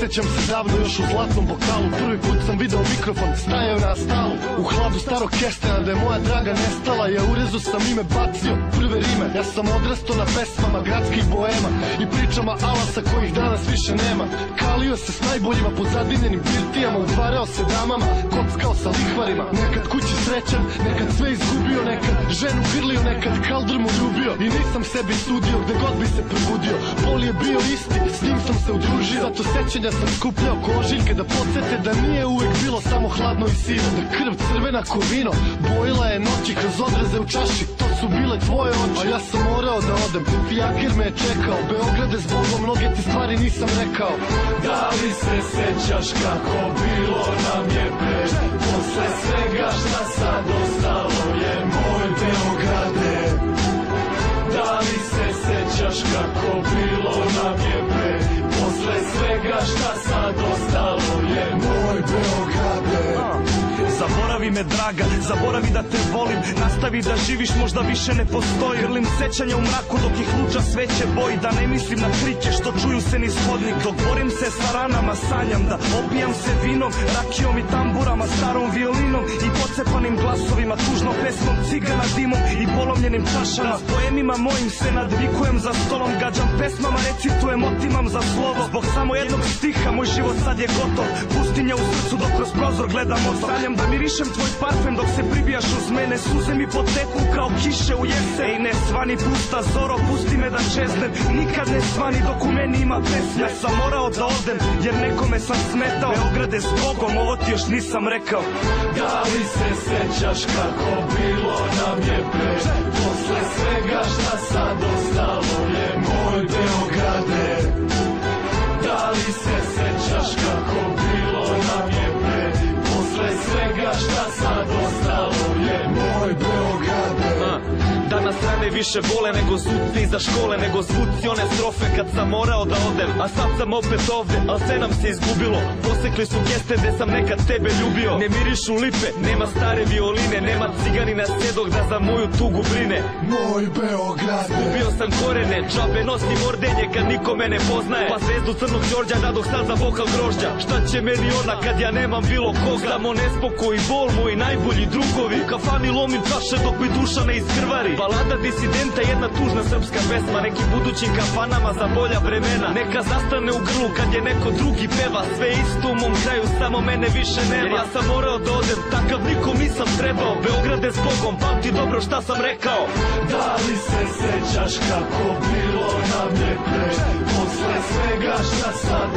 sećam se davno još u zlatnom bokalu. Prvi put sam video mikrofon, stajao na stalu. U hladu starog kestena da je moja draga nestala. Ja u rezu sam ime bacio, prve rime. Ja sam odrastao na pesmama gradskih boema i pričama alasa kojih danas više nema. Kalio se s najboljima po zadimljenim birtijama, udvarao se damama, kockao sa lihvarima. Nekad kući srećan, nekad sve izgubio, nekad ženu grlio, nekad kaldr mu ljubio. I nisam sebi sudio gde god bi se probudio. Bol je bio isti, s njim sam se udružio. Zato sećanja sam skupljao kožiljke da podsete da nije uvek bilo samo hladno i sivo. Da krv crvena ko vino bojila je noći kroz odreze u čaši. To su bile tvoje oči, a ja sam morao da odem. Fijaker me je čekao, Beograde zbogom, mnoge ti stvari nisam rekao. Da li se sećaš kako bilo nam je pre? Posle svega šta sad ostalo je moj Beograde. Da li se sećaš kako bilo nam je pre? Posle svega šta sad ostalo je moj Beograde. Zaboravi me draga, zaboravi da te volim. Nastavi da živiš, možda više ne postoji. Grlim sećanja u mraku dok ih luča sveće boji. Da ne mislim na krike što čuju se niz hodnik. Dok borim se sa ranama, sanjam da opijam se vinom, rakijom i tamburama, starom violinom i pocepanim glasovima, tužnom pesmom, cigana dimom i polomljenim čašama. S poemima mojim se nadvikujem za stolom, gađam pesmama, recitujem, otimam za slovo. Zbog samo jednog stiha moj život sad je gotov. Pustinja u srcu dok kroz prozor gledam otok. Sanjam da mirišem tvoj parfem dok se pribijaš uz mene. Suze mi poteku kao kiše u jesen. Ej ne svani pusta zoro, pusti me da čeznem. Nikad ne svani dok u meni ima pesme. Ja sam morao da odem jer nekome sam smetao. Beograde s Bogom, ovo ti još nisam rekao. Da li se sećaš kako bilo nam je pre? Posle svega šta sad ostalo je moj Beograde. Da li se sećaš kako bilo nam je pre? Posle svega šta sad ostalo je moj Beograde. Danas rane više bole nego suci iza škole, nego zvuci one strofe kad sam morao da odem. A sad sam opet ovde, al sve nam se izgubilo. Posekli su geste gde sam nekad tebe ljubio. Ne mirišu lipe, nema stare violine, nema ciganina svedog da za moju tugu brine. Moj Beograde. Ubio sam korene, džabe nosim ordenje kad niko me ne poznaje. Pa zvezdu crnog Đorđa dadoh sad za bokal grožđa. Šta će meni ona kad ja nemam bilo koga? Samo nespokoj i bol, moji najbolji drugovi. U kafani lomim čaše dok mi duša ne iskrvari. Balada disidenta, jedna tužna srpska pesma. Nekim budućim kafanama za bolja vremena. Neka zastane u grlu kad je neko drugi peva. Sve isto u mom kraju, samo mene više nema. Jer ja sam morao da odem, takav nikom nisam trebao. Beograde s Bogom, pamti dobro šta sam rekao. Da li se sećaš kako bilo nam je pre? Posle svega šta sad